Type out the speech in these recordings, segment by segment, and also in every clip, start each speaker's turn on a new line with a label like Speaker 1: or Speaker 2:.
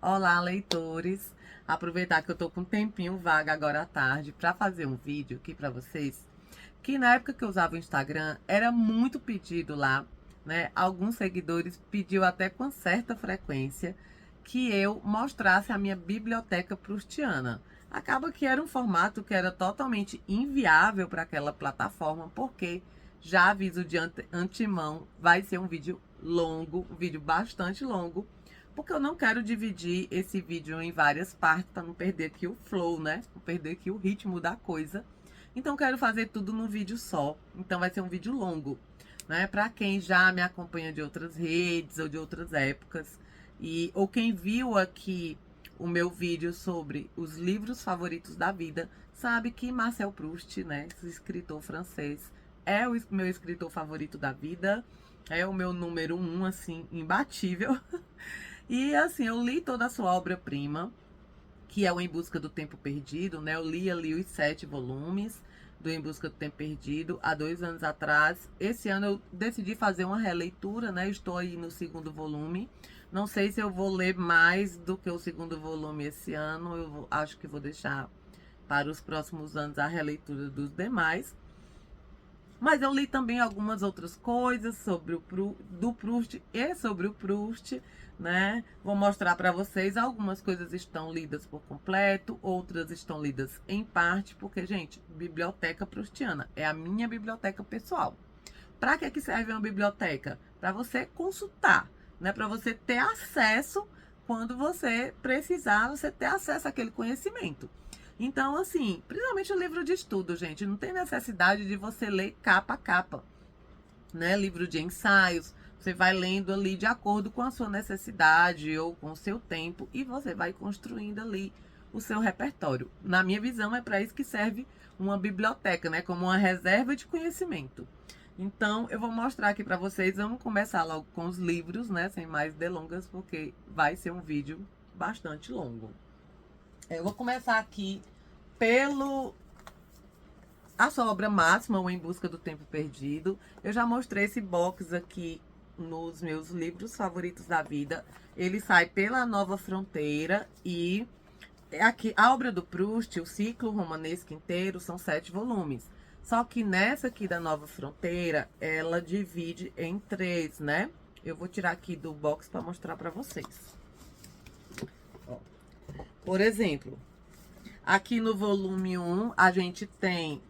Speaker 1: Olá, leitores! Aproveitar que eu tô com um tempinho vaga agora à tarde para fazer um vídeo aqui para vocês, que na época que eu usava o Instagram era muito pedido lá, né? Alguns seguidores pediu até com certa frequência que eu mostrasse a minha biblioteca proustiana. Acaba que era um formato que era totalmente inviável para aquela plataforma, porque já aviso de antemão, vai ser um vídeo longo, um vídeo bastante longo, porque eu não quero dividir esse vídeo em várias partes para não perder aqui o flow, né? Não perder aqui o ritmo da coisa. Então quero fazer tudo num vídeo só. Então vai ser um vídeo longo, né? Para quem já me acompanha de outras redes ou de outras épocas ou quem viu aqui o meu vídeo sobre os livros favoritos da vida, sabe que Marcel Proust, né, esse escritor francês, é o meu escritor favorito da vida, é o meu número 1, assim, imbatível. E assim, eu li toda a sua obra-prima, que é o Em Busca do Tempo Perdido, né? Eu li ali os 7 volumes do Em Busca do Tempo Perdido há 2 anos atrás. Esse ano eu decidi fazer uma releitura, né? Estou aí no segundo volume. Não sei se eu vou ler mais do que o segundo volume esse ano. Acho que vou deixar para os próximos anos a releitura dos demais. Mas eu li também algumas outras coisas sobre do Proust e sobre o Proust, né? Vou mostrar para vocês. Algumas coisas estão lidas por completo, outras estão lidas em parte, porque, gente, biblioteca proustiana é a minha biblioteca pessoal. Para que serve uma biblioteca? Para você consultar, né? Para você ter acesso quando você precisar, você ter acesso àquele conhecimento. Então, assim, principalmente o livro de estudo, gente, não tem necessidade de você ler capa a capa, né? Livro de ensaios, você vai lendo ali de acordo com a sua necessidade ou com o seu tempo e você vai construindo ali o seu repertório. Na minha visão, é para isso que serve uma biblioteca, né? Como uma reserva de conhecimento. Então, eu vou mostrar aqui para vocês. Vamos começar logo com os livros, né? Sem mais delongas, porque vai ser um vídeo bastante longo. Eu vou começar aqui pelo a sua obra máxima, o Em Busca do Tempo Perdido. Eu já mostrei esse box aqui nos meus livros favoritos da vida. Ele sai pela Nova Fronteira e aqui a obra do Proust, o ciclo romanesco inteiro, são 7 volumes. Só que nessa aqui da Nova Fronteira, ela divide em 3, né? Eu vou tirar aqui do box para mostrar para vocês. Ó. Por exemplo, aqui no volume 1, a gente tem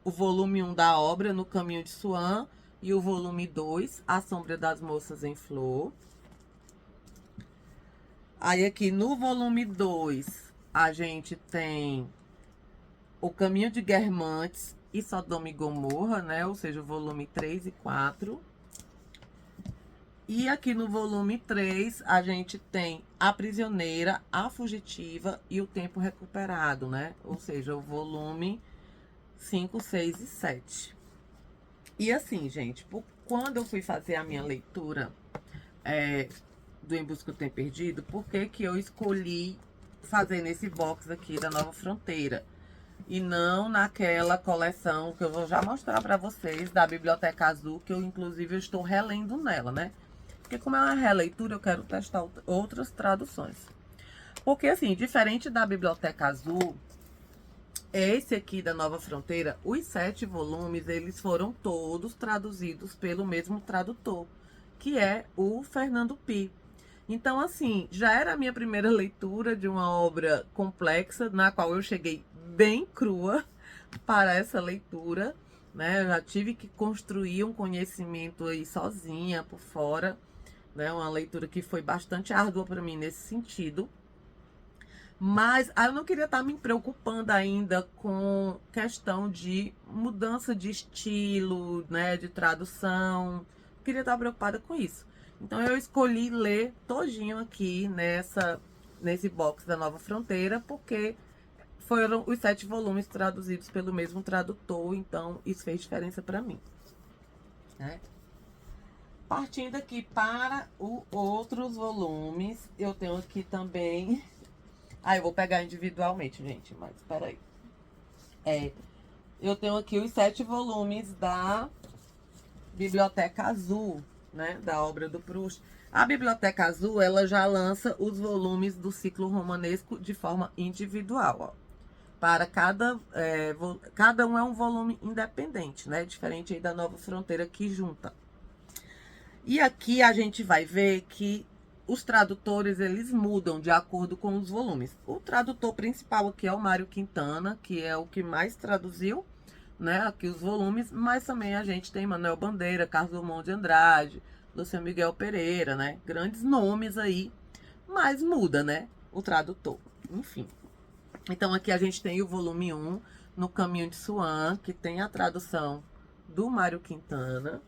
Speaker 1: o volume 1 da obra, No Caminho de Swan, e o volume 2, A Sombra das Moças em Flor. Aí aqui no volume 2, a gente tem O Caminho de Guermantes e Sodoma e Gomorra, né? Ou seja, o volume 3 e 4. E aqui no volume 3, a gente tem A Prisioneira, A Fugitiva e O Tempo Recuperado, né? Ou seja, o volume 5, 6 e 7. E assim, gente, quando eu fui fazer a minha leitura do Em Busca do Tempo Perdido, por que que eu escolhi fazer nesse box aqui da Nova Fronteira? E não naquela coleção que eu vou já mostrar para vocês, da Biblioteca Azul, que eu inclusive estou relendo nela, né? Porque como é uma releitura, eu quero testar outras traduções. Porque assim, diferente da Biblioteca Azul, esse aqui da Nova Fronteira, os 7 volumes, eles foram todos traduzidos pelo mesmo tradutor, que é o Fernando Pi. Então, assim, já era a minha primeira leitura de uma obra complexa, na qual eu cheguei bem crua para essa leitura, né? Eu já tive que construir um conhecimento aí sozinha, por fora, né? Uma leitura que foi bastante árdua para mim nesse sentido. Mas eu não queria estar me preocupando ainda com questão de mudança de estilo, né, de tradução. Não queria estar preocupada com isso. Então eu escolhi ler todinho aqui nesse box da Nova Fronteira, porque foram os 7 volumes traduzidos pelo mesmo tradutor, então isso fez diferença para mim, né? Partindo aqui para os outros volumes, eu tenho aqui também. Eu vou pegar individualmente, gente, mas peraí. Eu tenho aqui os 7 volumes da Biblioteca Azul, né? Da obra do Proust. A Biblioteca Azul, ela já lança os volumes do ciclo romanesco de forma individual, ó. Para cada um é um volume independente, né? Diferente aí da Nova Fronteira que junta. E aqui a gente vai ver que os tradutores, eles mudam de acordo com os volumes. O tradutor principal aqui é o Mário Quintana, que é o que mais traduziu, né, aqui os volumes, mas também a gente tem Manuel Bandeira, Carlos Drummond de Andrade, Luciano Miguel Pereira, né? Grandes nomes aí, mas muda, né? O tradutor, enfim. Então aqui a gente tem o volume 1, No Caminho de Swan, que tem a tradução do Mário Quintana.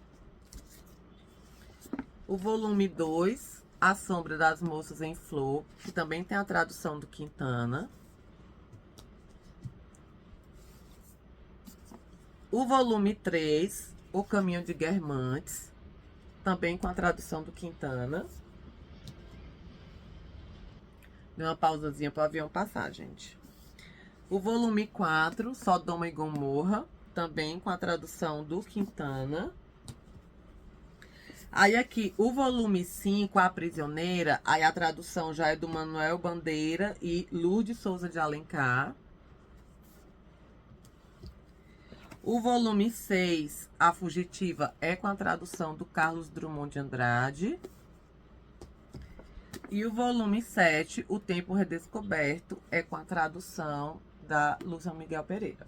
Speaker 1: O volume 2, A Sombra das Moças em Flor, que também tem a tradução do Quintana. O volume 3, O Caminho de Guermantes, também com a tradução do Quintana. Deu uma pausazinha para o avião passar, gente. O volume 4, Sodoma e Gomorra, também com a tradução do Quintana. Aí aqui, o volume 5, A Prisioneira, aí a tradução já é do Manuel Bandeira e Lourdes Souza de Alencar. O volume 6, A Fugitiva, é com a tradução do Carlos Drummond de Andrade. E o volume 7, O Tempo Redescoberto, é com a tradução da Luciano Miguel Pereira.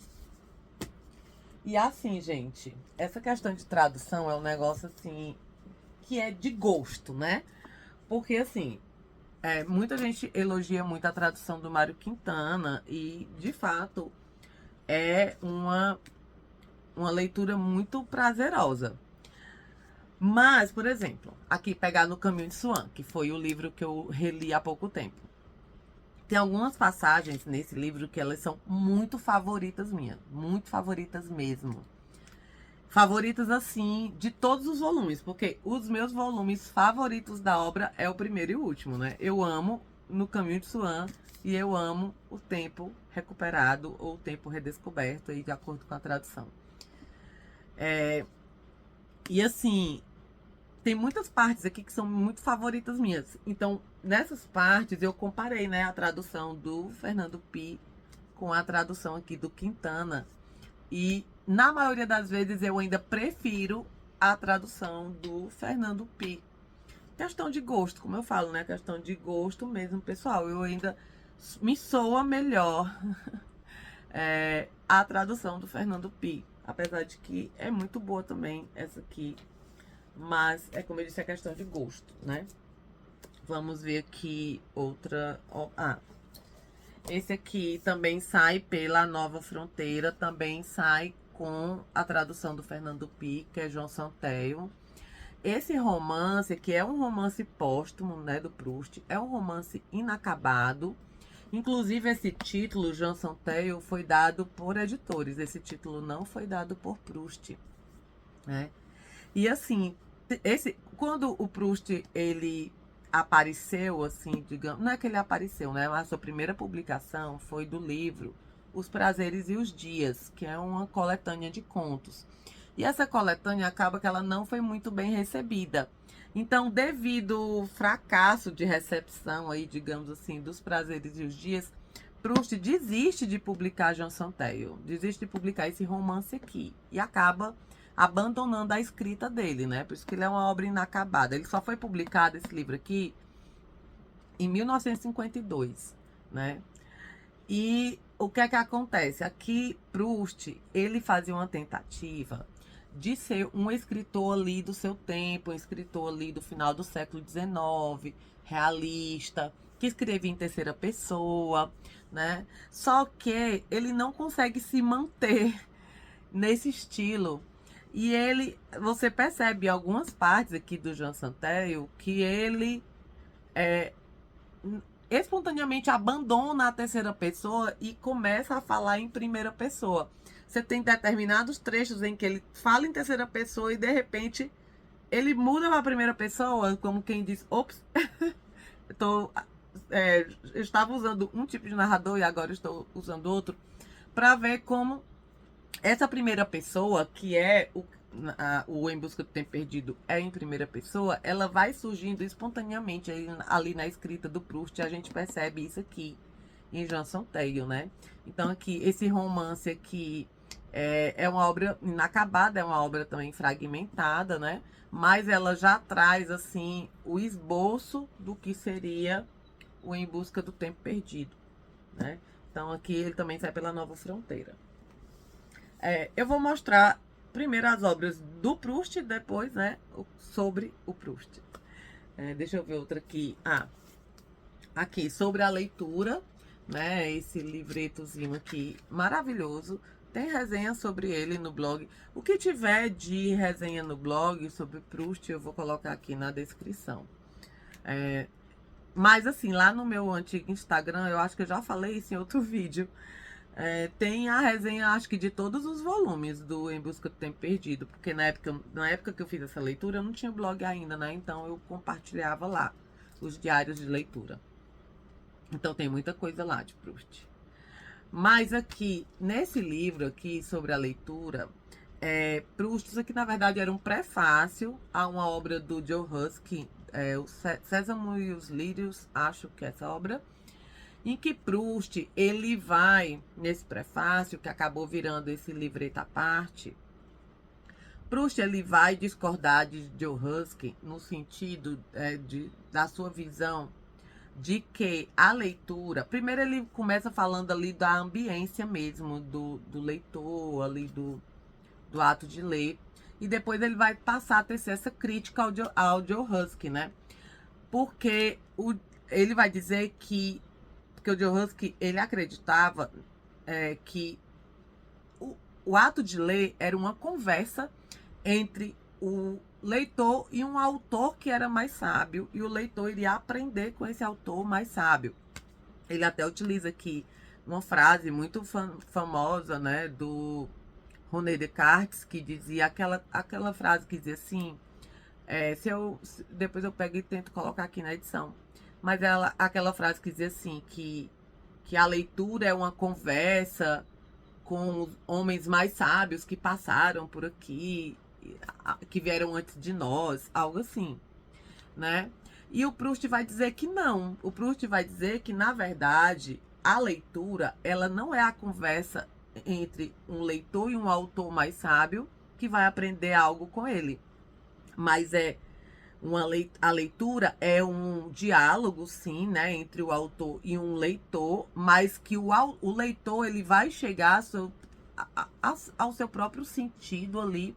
Speaker 1: E assim, gente, essa questão de tradução é um negócio assim que é de gosto, né? Porque assim, muita gente elogia muito a tradução do Mário Quintana e, de fato, é uma leitura muito prazerosa. Mas, por exemplo, aqui pegar No Caminho de Swan, que foi o livro que eu reli há pouco tempo. Tem algumas passagens nesse livro que elas são muito favoritas minhas, muito favoritas mesmo. Favoritas, assim, de todos os volumes, porque os meus volumes favoritos da obra é o primeiro e o último, né? Eu amo No Caminho de Swan e eu amo O Tempo Recuperado ou O Tempo Redescoberto, aí, de acordo com a tradução. E assim, tem muitas partes aqui que são muito favoritas minhas. Então, nessas partes, eu comparei, né, a tradução do Fernando Pi com a tradução aqui do Quintana. E, na maioria das vezes, eu ainda prefiro a tradução do Fernando Pi. Questão de gosto, como eu falo, né? Questão de gosto mesmo, pessoal. Eu ainda me soa melhor a tradução do Fernando Pi. Apesar de que é muito boa também essa aqui. Mas, como eu disse, é questão de gosto, né? Vamos ver aqui outra... esse aqui também sai pela Nova Fronteira, também sai com a tradução do Fernando Pi, que é João Santelmo. Esse romance, que é um romance póstumo, né, do Proust, é um romance inacabado. Inclusive, esse título, João Santelmo, foi dado por editores. Esse título não foi dado por Proust, né? E assim, quando o Proust, ele apareceu, assim, digamos, não é que ele apareceu, né? A sua primeira publicação foi do livro Os Prazeres e os Dias, que é uma coletânea de contos. E essa coletânea acaba que ela não foi muito bem recebida. Então, devido ao fracasso de recepção aí, digamos assim, dos Prazeres e os Dias, Proust desiste de publicar João Santelmo, desiste de publicar esse romance aqui e acaba abandonando a escrita dele, né? Por isso que ele é uma obra inacabada. Ele só foi publicado, esse livro aqui, em 1952, né? E o que é que acontece? Aqui, Proust, ele fazia uma tentativa de ser um escritor ali do seu tempo, um escritor ali do final do século XIX, realista, que escrevia em terceira pessoa, né? Só que ele não consegue se manter nesse estilo. E você percebe algumas partes aqui do João Santelmo que ele espontaneamente abandona a terceira pessoa e começa a falar em primeira pessoa. Você tem determinados trechos em que ele fala em terceira pessoa e de repente ele muda para a primeira pessoa, como quem diz, ops, eu estava usando um tipo de narrador e agora estou usando outro, para ver como essa primeira pessoa, que é o Em Busca do Tempo Perdido é em primeira pessoa, ela vai surgindo espontaneamente ali na escrita do Proust. A gente percebe isso aqui em Janson Tale, né? Então aqui, esse romance aqui é uma obra inacabada, é uma obra também fragmentada, né? Mas ela já traz, assim, o esboço do que seria o Em Busca do Tempo Perdido, né? Então aqui ele também sai pela Nova Fronteira. Eu vou mostrar primeiro as obras do Proust, depois, né, sobre o Proust. Deixa eu ver outra aqui. Aqui, sobre a leitura, né, esse livretozinho aqui maravilhoso. Tem resenha sobre ele no blog. O que tiver de resenha no blog sobre Proust, eu vou colocar aqui na descrição. Mas assim, lá no meu antigo Instagram, eu acho que eu já falei isso em outro vídeo. Tem a resenha, acho que de todos os volumes do Em Busca do Tempo Perdido, porque na época que eu fiz essa leitura, eu não tinha blog ainda, né? Então eu compartilhava lá os diários de leitura. Então tem muita coisa lá de Proust. Mas aqui, nesse livro aqui sobre a leitura, Proust, isso aqui na verdade era um prefácio a uma obra do Joe Huskey, o Sésamo e os Lírios, acho que é essa obra, em que Proust, ele vai, nesse prefácio, que acabou virando esse livreto à parte, Proust, ele vai discordar de Joe Huskey no sentido da sua visão de que a leitura... Primeiro ele começa falando ali da ambiência mesmo, do leitor, ali do ato de ler, e depois ele vai passar a tecer essa crítica ao Joe Huskey, né? Porque ele vai dizer que o Joe Huskey, ele acreditava que o ato de ler era uma conversa entre o leitor e um autor que era mais sábio, e o leitor iria aprender com esse autor mais sábio. Ele até utiliza aqui uma frase muito famosa, né, do René Descartes, que dizia aquela frase que dizia assim, depois eu pego e tento colocar aqui na edição, mas aquela frase que dizia assim, que a leitura é uma conversa com os homens mais sábios que passaram por aqui, que vieram antes de nós, algo assim, né? E o Proust vai dizer que não. O Proust vai dizer que, na verdade, a leitura, ela não é a conversa entre um leitor e um autor mais sábio que vai aprender algo com ele, mas a leitura é um diálogo, sim, né, entre o autor e um leitor, mas que o leitor, ele vai chegar ao seu próprio sentido ali,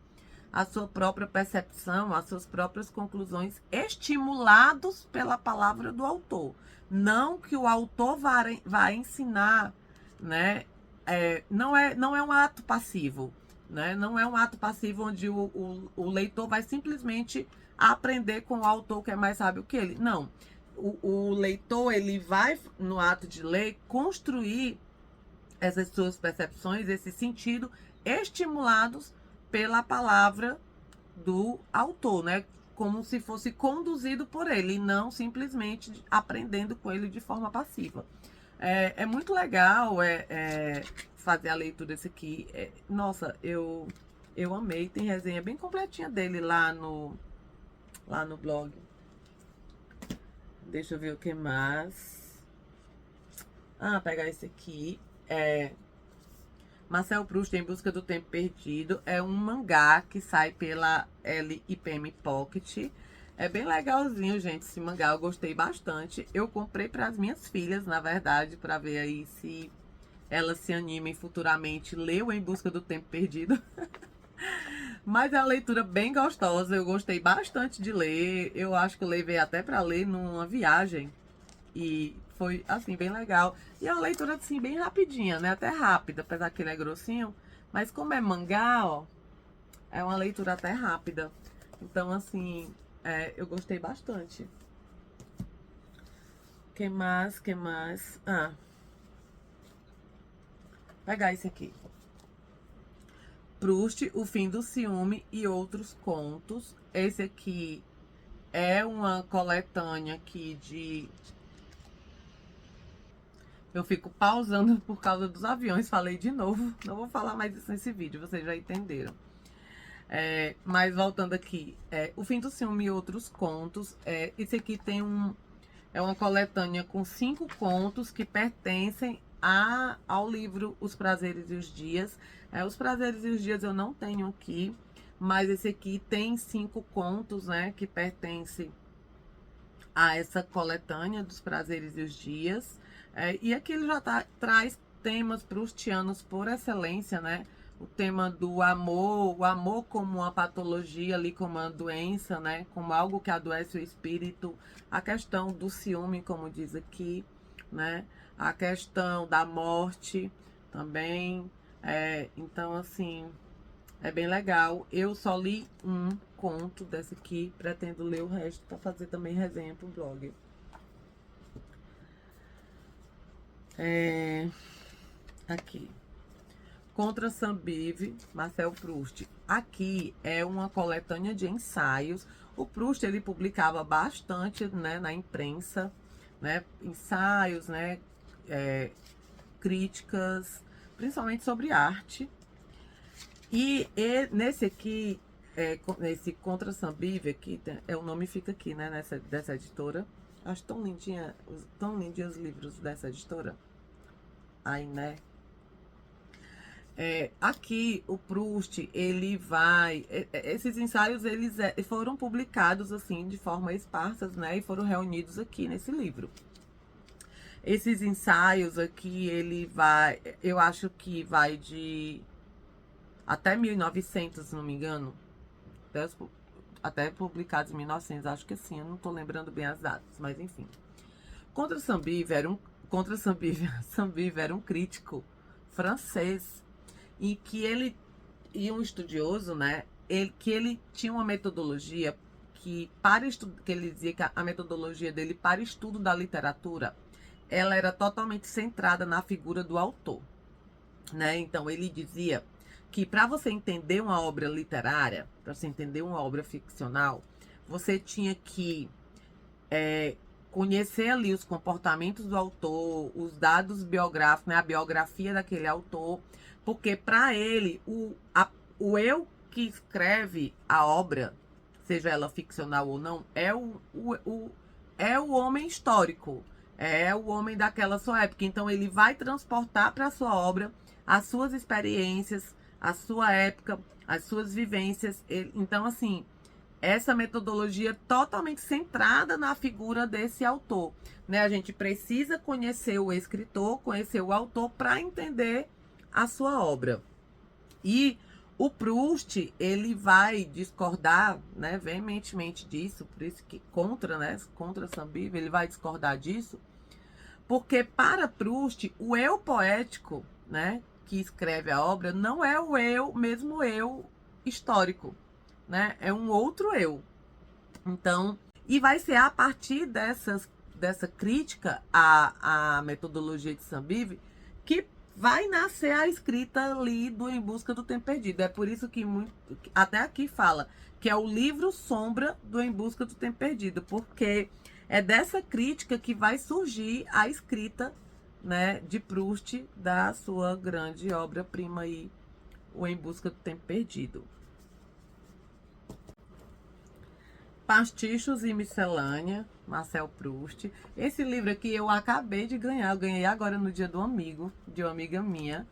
Speaker 1: a sua própria percepção, as suas próprias conclusões, estimulados pela palavra do autor. Não que o autor vá ensinar, né? Não é um ato passivo, né? Não é um ato passivo onde o leitor vai simplesmente aprender com o autor que é mais sábio que ele. Não. O leitor, ele vai, no ato de ler, construir essas suas percepções, esse sentido, estimulados pela palavra do autor, né? Como se fosse conduzido por ele, e não simplesmente aprendendo com ele de forma passiva. É muito legal fazer a leitura desse aqui. Nossa, eu amei. Tem resenha bem completinha dele lá no blog. Deixa eu ver o que mais. Pegar esse aqui. Marcel Proust, Em Busca do Tempo Perdido, é um mangá que sai pela LIPM Pocket. É bem legalzinho, gente, esse mangá, eu gostei bastante. Eu comprei para as minhas filhas, na verdade, para ver aí se elas se animem futuramente ler o Em Busca do Tempo Perdido. Mas é uma leitura bem gostosa, eu gostei bastante de ler. Eu acho que eu levei até para ler numa viagem. E foi, assim, bem legal. E é uma leitura, assim, bem rapidinha, né? Até rápida, apesar que ele é grossinho. Mas como é mangá, ó, é uma leitura até rápida. Então, assim, eu gostei bastante. Que mais? Pegar esse aqui. Proust, O Fim do Ciúme e Outros Contos. Esse aqui é uma coletânea aqui de... Eu fico pausando por causa dos aviões, falei de novo. Não vou falar mais isso nesse vídeo, vocês já entenderam. Mas voltando aqui, O Fim do Ciúme e Outros Contos. Esse aqui é uma coletânea com 5 contos que pertencem ao livro Os Prazeres e os Dias. Os Prazeres e os Dias eu não tenho aqui, mas esse aqui tem 5 contos, né, que pertencem a essa coletânea dos Prazeres e os Dias. E aqui ele já traz temas proustianos por excelência, né? O tema do amor, o amor como uma patologia ali, como uma doença, né? Como algo que adoece o espírito. A questão do ciúme, como diz aqui, né? A questão da morte também. Então, assim, é bem legal. Eu só li um conto desse aqui, pretendo ler o resto para fazer também resenha pro blog. Aqui. Contra Saint-Beuve, Marcel Proust. Aqui é uma coletânea de ensaios. O Proust, ele publicava bastante, né, na imprensa, né, ensaios, né, críticas, principalmente sobre arte. E nesse aqui, nesse Contra Saint-Beuve aqui, o nome fica aqui, né, dessa editora. Acho tão lindinha os livros dessa editora. Aí, né? Aqui o Proust, ele vai. Esses ensaios eles foram publicados assim de forma esparsas, né? E foram reunidos aqui nesse livro. Esses ensaios aqui, ele vai. Eu acho que vai de até 1900, se não me engano. Até publicados em 1900, acho que sim. Eu não tô lembrando bem as datas, mas enfim. Saint-Beuve era um crítico francês e um estudioso, né? Que ele tinha uma metodologia que ele dizia que a metodologia dele para estudo da literatura, ela era totalmente centrada na figura do autor, né? Então ele dizia que para você entender uma obra literária, para você entender uma obra ficcional, você tinha que conhecer ali os comportamentos do autor, os dados biográficos, né, a biografia daquele autor, porque para ele o eu que escreve a obra, seja ela ficcional ou não, é o homem histórico, é o homem daquela sua época. Então ele vai transportar para a sua obra as suas experiências, a sua época, as suas vivências. Então, assim, essa metodologia totalmente centrada na figura desse autor, né? A gente precisa conhecer o escritor, conhecer o autor para entender a sua obra. E o Proust, ele vai discordar, né, veementemente disso, por isso que contra Saint-Beuve, ele vai discordar disso, porque para Proust, o eu poético, né, que escreve a obra, não é o mesmo eu histórico, né? É um outro eu. Então, e vai ser a partir dessa crítica à metodologia de Saint-Beuve que vai nascer a escrita ali do Em Busca do Tempo Perdido. É por isso que até aqui fala que é o livro sombra do Em Busca do Tempo Perdido, porque é dessa crítica que vai surgir a escrita, né, de Proust, da sua grande obra-prima aí, o Em Busca do Tempo Perdido. Pastichos e Miscelânea, Marcel Proust. Esse livro aqui eu acabei de ganhar. Eu ganhei agora no dia do amigo, de uma amiga minha,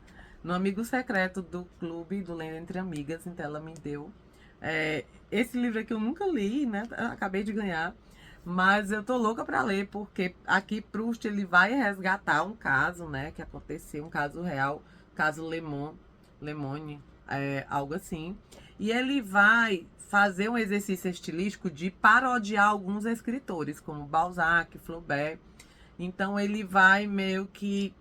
Speaker 1: no amigo secreto do clube do Lendo Entre Amigas. Então ela me deu. Esse livro aqui eu nunca li, né? Eu acabei de ganhar. Mas eu tô louca para ler, porque aqui Proust ele vai resgatar um caso, né? Que aconteceu, um caso real, caso Lemone, algo assim. E ele vai fazer um exercício estilístico de parodiar alguns escritores, como Balzac, Flaubert. Então ele vai meio que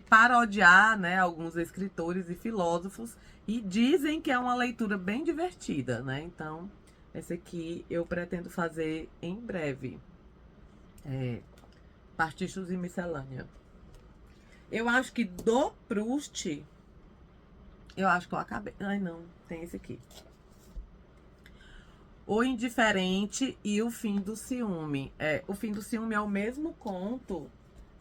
Speaker 1: parodiar, né, alguns escritores e filósofos, e dizem que é uma leitura bem divertida, né? Então, esse aqui eu pretendo fazer em breve. Pastichos e Miscelânea. Eu acho que do Proust, eu acho que eu acabei. Ai, não, tem esse aqui. O Indiferente e o Fim do Ciúme. O Fim do Ciúme é o mesmo conto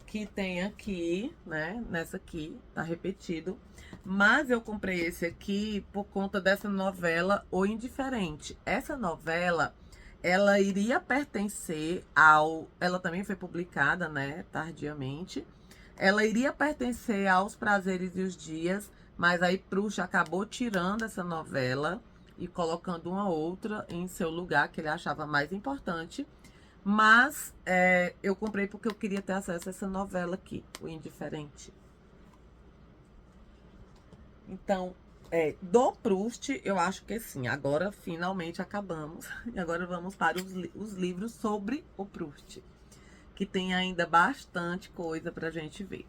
Speaker 1: que tem aqui, né? Nessa aqui, tá repetido. Mas eu comprei esse aqui por conta dessa novela O Indiferente. Essa novela, ela iria pertencer ao... Ela também foi publicada, né? Tardiamente. Ela iria pertencer aos Prazeres e os Dias, mas aí Proust acabou tirando essa novela e colocando uma outra em seu lugar, que ele achava mais importante. Mas eu comprei porque eu queria ter acesso a essa novela aqui, O Indiferente. Então, do Proust, eu acho que sim. Agora, finalmente, acabamos. E agora vamos para os livros sobre o Proust, que tem ainda bastante coisa pra gente ver.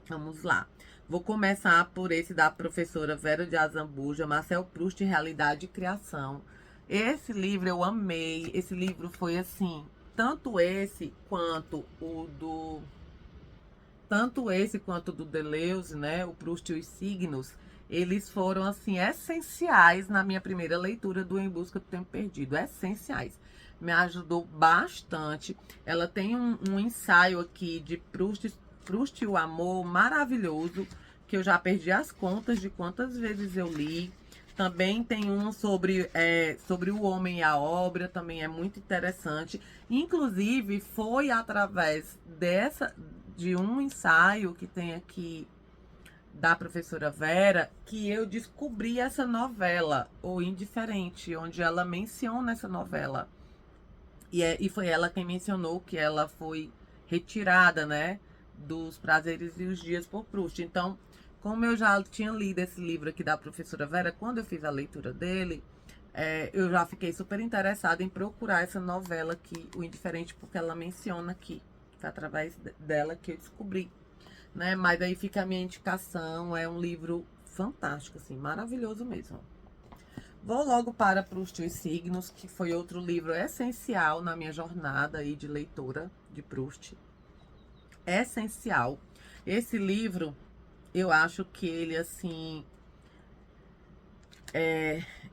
Speaker 1: Vamos lá. Vou começar por esse da professora Vera de Azambuja, Marcel Proust, Realidade e Criação. Esse livro eu amei. Esse livro foi assim, tanto esse quanto o do... Tanto esse quanto do Deleuze, né? O Proust e os Signos, eles foram, assim, essenciais na minha primeira leitura do Em Busca do Tempo Perdido. Essenciais. Me ajudou bastante. Ela tem um ensaio aqui de Proust e o Amor maravilhoso, que eu já perdi as contas de quantas vezes eu li. Também tem um sobre o homem e a obra, também é muito interessante. Inclusive, foi através de um ensaio que tem aqui da professora Vera que eu descobri essa novela, O Indiferente, onde ela menciona essa novela. E foi ela quem mencionou que ela foi retirada, né, dos Prazeres e os Dias por Proust. Então, como eu já tinha lido esse livro aqui da professora Vera, quando eu fiz a leitura dele, eu já fiquei super interessada em procurar essa novela aqui, O Indiferente, porque ela menciona aqui. Foi através dela que eu descobri, né? Mas aí fica a minha indicação, é um livro fantástico, assim, maravilhoso mesmo. Vou logo para Proust e os Signos, que foi outro livro essencial na minha jornada aí de leitora de Proust. Essencial. Esse livro, eu acho que ele, assim,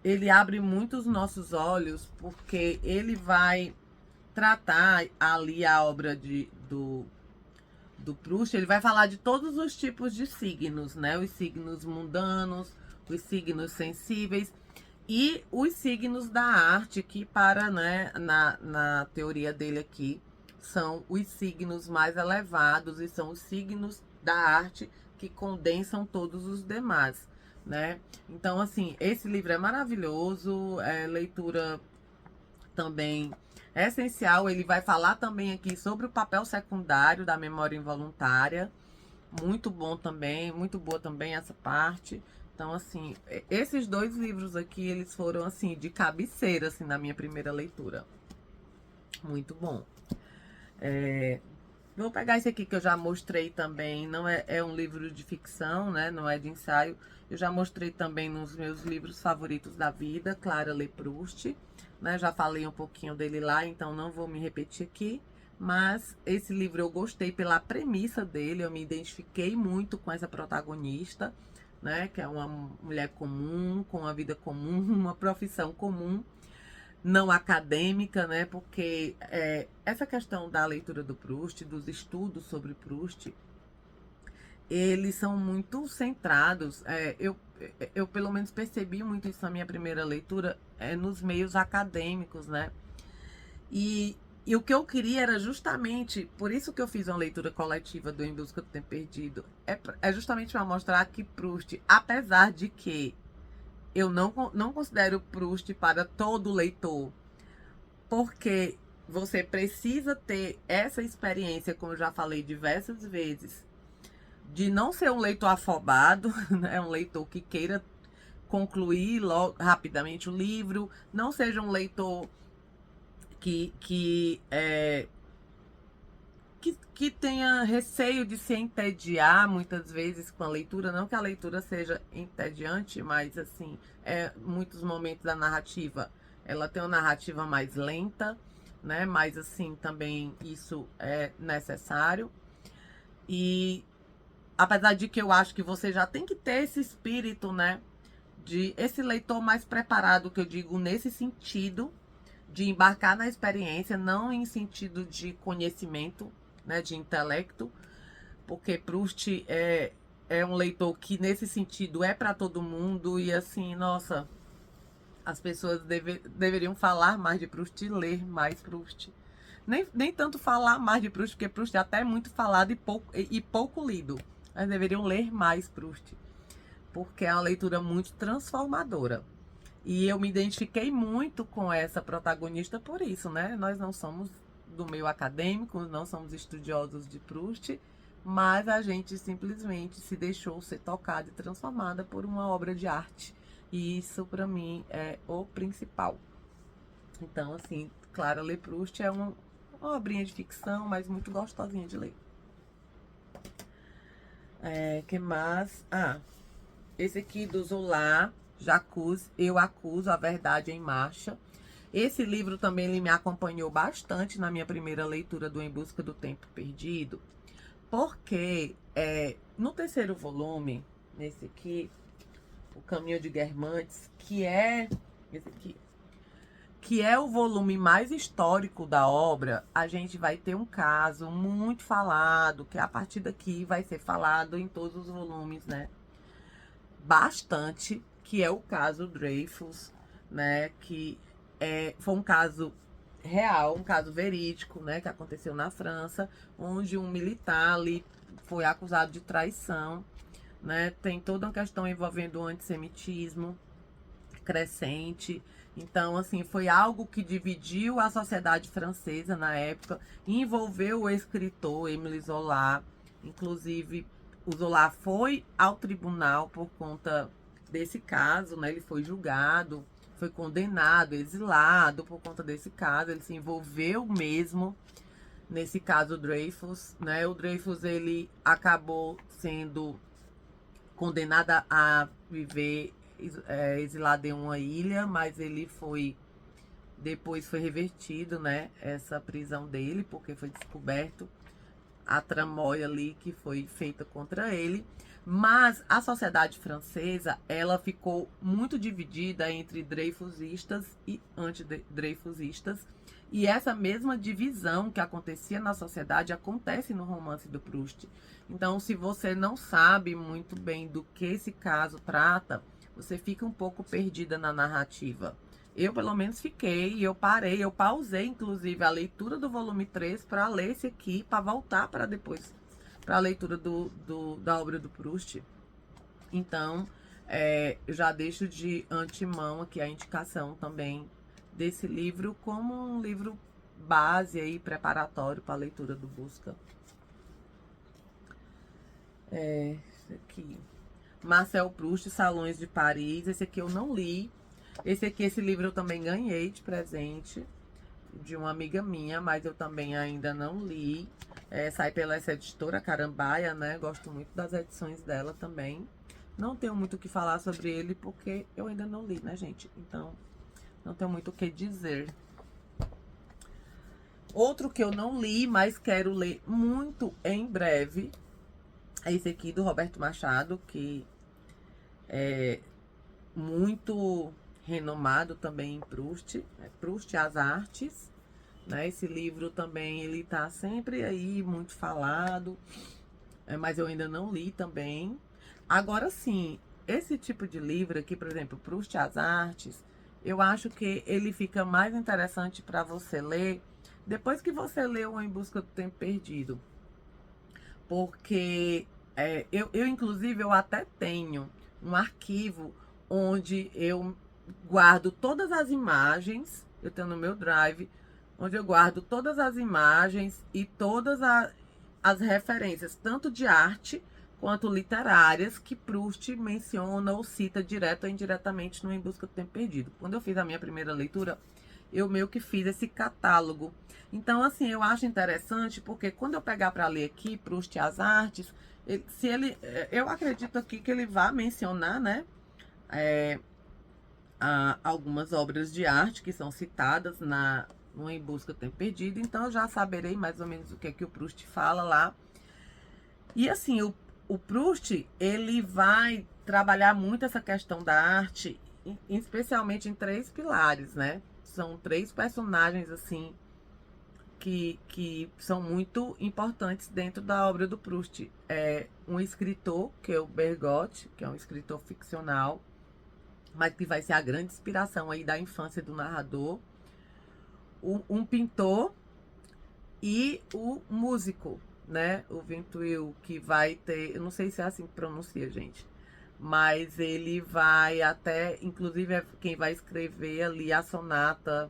Speaker 1: ele abre muito os nossos olhos, porque ele vai tratar ali a obra do Proust, ele vai falar de todos os tipos de signos, né? Os signos mundanos, os signos sensíveis e os signos da arte, que para, né, na teoria dele aqui, são os signos mais elevados e são os signos da arte que condensam todos os demais, né? Então, assim, esse livro é maravilhoso, leitura também é essencial. Ele vai falar também aqui sobre o papel secundário da memória involuntária. Muito bom também, muito boa também essa parte. Então, assim, esses dois livros aqui, eles foram, assim, de cabeceira, assim, na minha primeira leitura. Muito bom. Vou pegar esse aqui que eu já mostrei também. Não é um livro de ficção, né? Não é de ensaio. Eu já mostrei também nos meus livros favoritos da vida, Clara Le Proust, né? Já falei um pouquinho dele lá, então não vou me repetir aqui. Mas esse livro eu gostei pela premissa dele, eu me identifiquei muito com essa protagonista, né? Que é uma mulher comum, com uma vida comum, uma profissão comum, não acadêmica, né? Porque essa questão da leitura do Proust, dos estudos sobre Proust, eles são muito centrados. Eu pelo menos percebi muito isso na minha primeira leitura, nos meios acadêmicos, né? E o que eu queria era justamente, por isso que eu fiz uma leitura coletiva do Em Busca do Tempo Perdido, é justamente para mostrar que Proust, apesar de que eu não considero Proust para todo leitor, porque você precisa ter essa experiência, como eu já falei diversas vezes, de não ser um leitor afobado, né? Um leitor que queira concluir rapidamente o livro, não seja um leitor que tenha receio de se entediar muitas vezes com a leitura. Não que a leitura seja entediante, mas assim, muitos momentos da narrativa, ela tem uma narrativa mais lenta, né? Mas assim, também isso é necessário. E apesar de que eu acho que você já tem que ter esse espírito, né? De esse leitor mais preparado, que eu digo nesse sentido, de embarcar na experiência, não em sentido de conhecimento, né, de intelecto, porque Proust é um leitor que, nesse sentido, é para todo mundo. E assim, nossa, as pessoas deveriam falar mais de Proust e ler mais Proust. Nem tanto falar mais de Proust, porque Proust é até muito falado e pouco lido. Mas deveriam ler mais Proust, porque é uma leitura muito transformadora. E eu me identifiquei muito com essa protagonista por isso, né? Nós não somos do meio acadêmico, não somos estudiosos de Proust, mas a gente simplesmente se deixou ser tocada e transformada por uma obra de arte. E isso, para mim, é o principal. Então, assim, claro, ler Proust é uma obrinha de ficção, mas muito gostosinha de ler. Que mais? Esse aqui do Zola, J'accuse, Eu Acuso, A Verdade em Marcha. Esse livro também ele me acompanhou bastante na minha primeira leitura do Em Busca do Tempo Perdido, porque no terceiro volume, nesse aqui, O Caminho de Guermantes, que é esse aqui, que é o volume mais histórico da obra, a gente vai ter um caso muito falado, que a partir daqui vai ser falado em todos os volumes, né? Bastante, que é o caso Dreyfus, né? Que foi um caso real, um caso verídico, né? Que aconteceu na França, onde um militar ali foi acusado de traição, né? Tem toda uma questão envolvendo o antissemitismo crescente. Então, assim, foi algo que dividiu a sociedade francesa na época, envolveu o escritor Émile Zola. Inclusive, o Zola foi ao tribunal por conta desse caso, né? Ele foi julgado, foi condenado, exilado por conta desse caso. Ele se envolveu mesmo nesse caso Dreyfus, né? O Dreyfus, ele acabou sendo condenado a viver exilado em uma ilha, mas ele depois foi revertido, né, essa prisão dele, porque foi descoberto a tramóia ali que foi feita contra ele. Mas a sociedade francesa, ela ficou muito dividida entre dreyfusistas e anti-dreyfusistas. E essa mesma divisão que acontecia na sociedade acontece no romance do Proust. Então, se você não sabe muito bem do que esse caso trata, você fica um pouco perdida na narrativa. Eu, pelo menos, fiquei, eu parei, eu pausei, inclusive, a leitura do volume 3 para ler esse aqui, para voltar para depois, para a leitura da obra do Proust. Então, eu já deixo de antemão aqui a indicação também desse livro como um livro base aí, preparatório para a leitura do Busca. Esse aqui. Marcel Proust, Salões de Paris. Esse aqui eu não li. Esse livro eu também ganhei de presente de uma amiga minha, mas eu também ainda não li. Sai pela essa editora Carambaia, né? Gosto muito das edições dela também. Não tenho muito o que falar sobre ele, porque eu ainda não li, né, gente? Então, não tenho muito o que dizer. Outro que eu não li, mas quero ler muito em breve, é esse aqui do Roberto Machado, que é muito renomado também em Proust, Proust As Artes, né? Esse livro também, ele tá sempre aí muito falado, mas eu ainda não li também. Agora sim, esse tipo de livro aqui, por exemplo, Proust As Artes, eu acho que ele fica mais interessante para você ler depois que você leu Em Busca do Tempo Perdido. Porque inclusive, eu até tenho um arquivo onde eu guardo todas as imagens, eu tenho no meu Drive, onde eu guardo todas as imagens e todas as referências, tanto de arte quanto literárias, que Proust menciona ou cita direto ou indiretamente no Em Busca do Tempo Perdido. Quando eu fiz a minha primeira leitura, eu meio que fiz esse catálogo. Então, assim, eu acho interessante, porque quando eu pegar para ler aqui Proust e as Artes, eu acredito aqui que ele vai mencionar, né, algumas obras de arte que são citadas no Em Busca do Tempo Perdido. Então, eu já saberei mais ou menos o que é que o Proust fala lá. E, assim, o Proust, ele vai trabalhar muito essa questão da arte, especialmente em 3 pilares, né? São 3 personagens, assim, que são muito importantes dentro da obra do Proust. É um escritor, que é o Bergotte, que é um escritor ficcional, mas que vai ser a grande inspiração aí da infância do narrador. Um pintor e o músico, né? O Vinteuil, que vai ter... Eu não sei se é assim que pronuncia, gente. Mas ele vai até... Inclusive, é quem vai escrever ali a sonata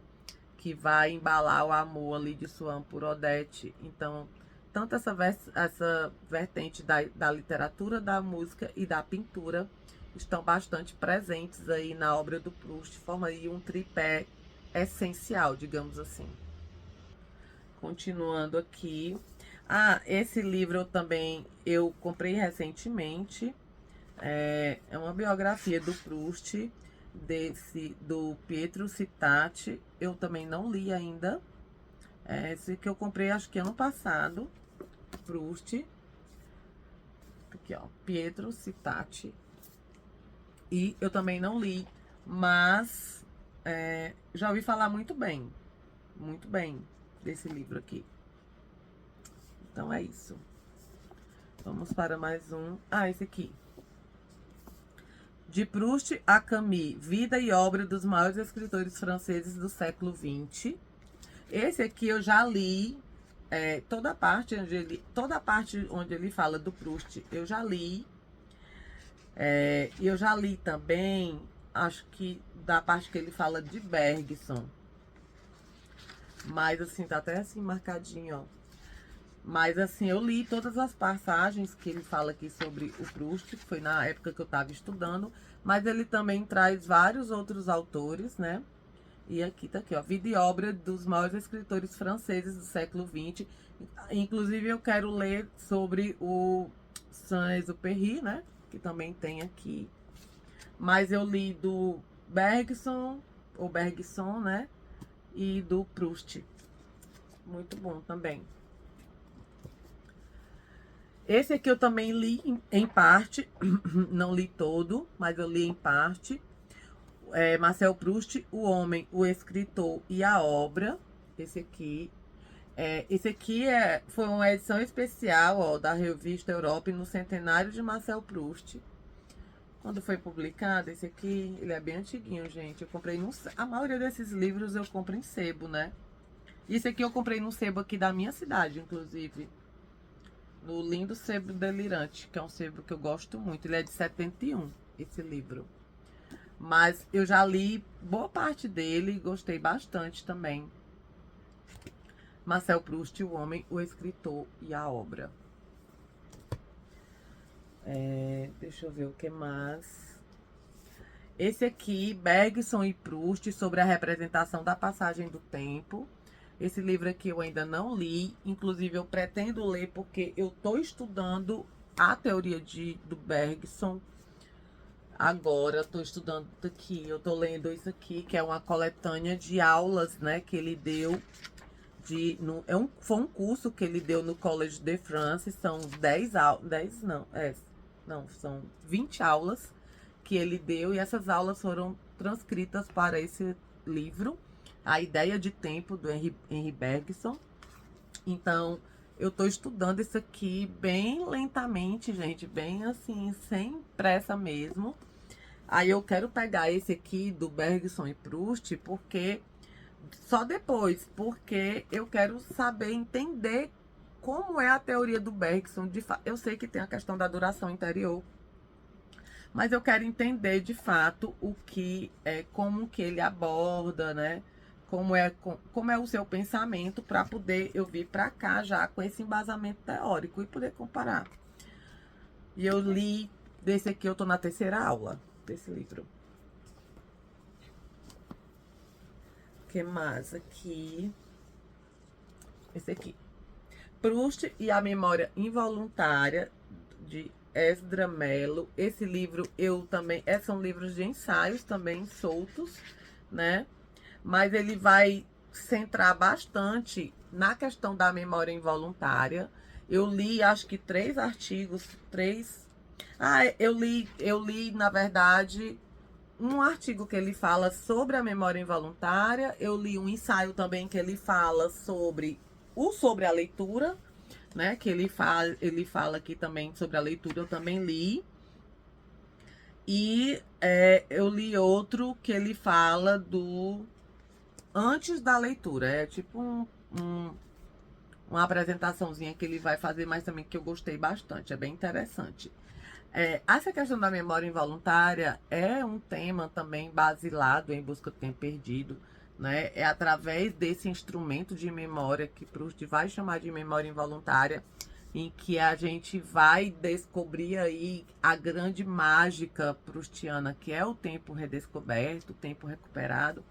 Speaker 1: que vai embalar o amor ali de Swann por Odete. Então, tanto essa vertente da literatura, da música e da pintura estão bastante presentes aí na obra do Proust. Forma aí um tripé essencial, digamos assim. Continuando aqui. Esse livro eu comprei recentemente. É uma biografia do Proust, do Pietro Citati. Eu também não li ainda. Esse que eu comprei acho que ano passado. Proust. Aqui, ó. Pietro Citati. E eu também não li, mas já ouvi falar muito bem desse livro aqui. Então é isso. Vamos para mais um. Esse aqui. De Proust a Camus, vida e obra dos maiores escritores franceses do século XX. Esse aqui eu já li, toda a parte onde ele fala do Proust, eu já li. E eu já li também, acho que da parte que ele fala de Bergson. Mas assim, tá até assim marcadinho, ó. Mas assim, eu li todas as passagens que ele fala aqui sobre o Proust, que foi na época que eu estava estudando, mas ele também traz vários outros autores, né? E aqui tá aqui, ó, vida e obra dos maiores escritores franceses do século XX. Inclusive eu quero ler sobre o Saint-Exupéry, né? Que também tem aqui. Mas eu li do Bergson, né? E do Proust. Muito bom também. Esse aqui eu também li em parte, não li todo, mas eu li em parte. Marcel Proust, O Homem, o Escritor e a Obra. Esse aqui foi uma edição especial, ó, da revista Europa no centenário de Marcel Proust. Quando foi publicado, esse aqui, ele é bem antiguinho, gente. Eu comprei a maioria desses livros eu compro em sebo, né? Esse aqui eu comprei num sebo aqui da minha cidade, inclusive. No lindo Sebo Delirante, que é um sebo que eu gosto muito. Ele é de 71, esse livro. Mas eu já li boa parte dele e gostei bastante também. Marcel Proust, O Homem, o Escritor e a Obra. Deixa eu ver o que mais. Esse aqui, Bergson e Proust, sobre a representação da passagem do tempo. Esse livro aqui eu ainda não li, inclusive eu pretendo ler porque eu estou estudando a teoria do Bergson. Agora estou estudando aqui, eu estou lendo isso aqui, que é uma coletânea de aulas, né, que ele deu. Foi um curso que ele deu no Collège de France, são 10 aulas, são 20 aulas que ele deu e essas aulas foram transcritas para esse livro. A Ideia de Tempo, do Henri Bergson. Então, eu tô estudando isso aqui bem lentamente, gente. Bem assim, sem pressa mesmo. Aí eu quero pegar esse aqui do Bergson e Proust, porque... Só depois, porque eu quero saber, entender como é a teoria do Bergson. Eu sei que tem a questão da duração interior. Mas eu quero entender, de fato, como que ele aborda, né? Como é o seu pensamento, para poder eu vir para cá já com esse embasamento teórico e poder comparar. E eu li desse aqui, eu tô na terceira aula desse livro. O que mais aqui? Esse aqui. Proust e a Memória Involuntária, de Esdra Mello. Esse livro eu também... são livros de ensaios também, soltos, né? Mas ele vai centrar bastante na questão da memória involuntária. Eu li, acho que 3 artigos, 3... eu li, na verdade, um artigo que ele fala sobre a memória involuntária. Eu li um ensaio também que ele fala sobre o Sobre a Leitura, né? Que ele fala aqui também sobre a leitura, eu também li. E eu li outro que ele fala do antes da leitura. É tipo uma apresentaçãozinha que ele vai fazer, mas também que eu gostei bastante. É bem interessante. Essa questão da memória involuntária é um tema também basilado em Busca do Tempo Perdido, né? É através desse instrumento de memória que Proust vai chamar de memória involuntária, em que a gente vai descobrir aí a grande mágica proustiana, que é o tempo redescoberto, o tempo recuperado,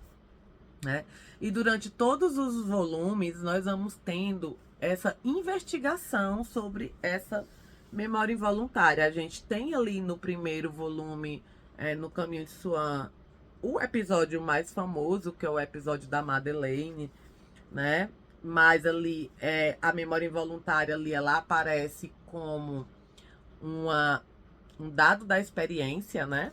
Speaker 1: né? E durante todos os volumes nós vamos tendo essa investigação sobre essa memória involuntária. A gente tem ali no primeiro volume, no Caminho de Swan, o episódio mais famoso, que é o episódio da Madeleine, né? Mas ali a memória involuntária ali ela aparece como um dado da experiência, né?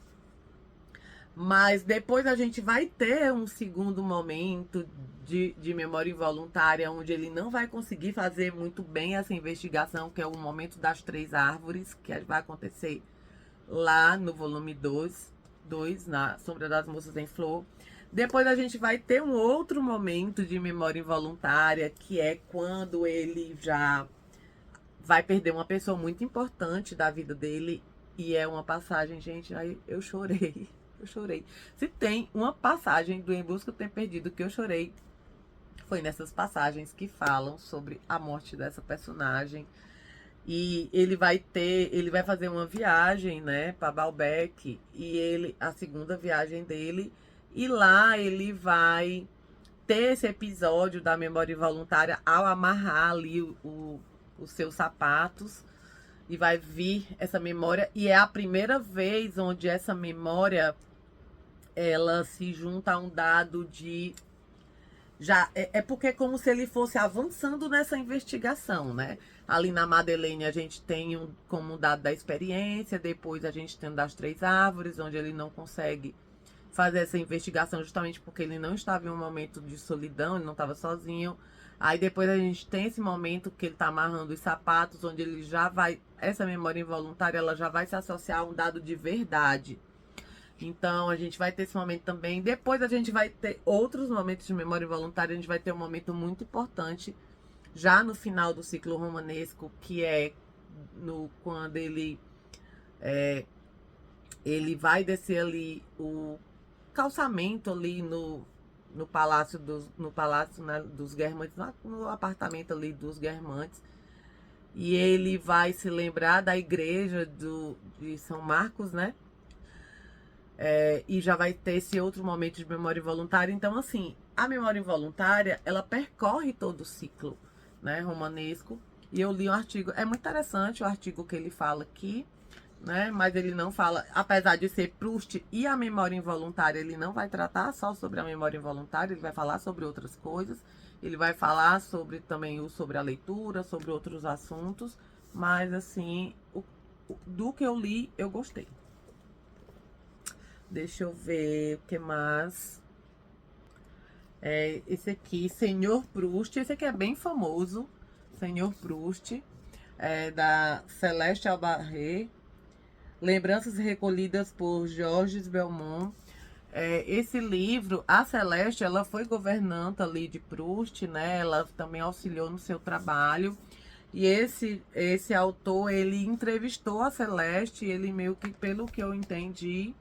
Speaker 1: Mas depois a gente vai ter um segundo momento de memória involuntária, onde ele não vai conseguir fazer muito bem essa investigação, que é o momento das 3 árvores, que vai acontecer lá no volume 2, na Sombra das Moças em Flor. Depois a gente vai ter um outro momento de memória involuntária, que é quando ele já vai perder uma pessoa muito importante da vida dele. E é uma passagem, gente, aí eu chorei. Eu chorei. Se tem uma passagem do Em Busca do Tempo Perdido que eu chorei, foi nessas passagens que falam sobre a morte dessa personagem. E ele vai fazer uma viagem, né, para Baalbek, e a segunda viagem dele, e lá ele vai ter esse episódio da memória involuntária ao amarrar ali os seus sapatos, e vai vir essa memória, e é a primeira vez onde essa memória ela se junta a um dado de já porque é como se ele fosse avançando nessa investigação, né? Ali na Madeleine a gente tem como um dado da experiência, depois a gente tem um das 3 árvores, onde ele não consegue fazer essa investigação justamente porque ele não estava em um momento de solidão, ele não estava sozinho. Aí depois a gente tem esse momento que ele está amarrando os sapatos, onde ele já vai, essa memória involuntária, ela já vai se associar a um dado de verdade. Então, a gente vai ter esse momento também. Depois a gente vai ter outros momentos de memória involuntária. A gente vai ter um momento muito importante, já no final do ciclo romanesco, que é quando ele vai descer ali o calçamento ali no palácio né, dos Guermantes, no apartamento ali dos Guermantes. E ele vai se lembrar da igreja de São Marcos, né? E já vai ter esse outro momento de memória involuntária. Então, assim, a memória involuntária, ela percorre todo o ciclo, né, romanesco. E eu li um artigo, é muito interessante o artigo que ele fala aqui, né, mas ele não fala, apesar de ser Proust e a memória involuntária, ele não vai tratar só sobre a memória involuntária, ele vai falar sobre outras coisas, ele vai falar sobre também sobre a leitura, sobre outros assuntos, mas, assim, do que eu li, eu gostei. Deixa eu ver o que mais. Esse aqui, Senhor Proust. Esse aqui é bem famoso. Senhor Proust. Da Celeste Albarré. Lembranças recolhidas por Georges Belmont. Esse livro, a Celeste, ela foi governanta ali de Proust, né? Ela também auxiliou no seu trabalho. E esse autor, ele entrevistou a Celeste. Ele meio que, pelo que eu entendi,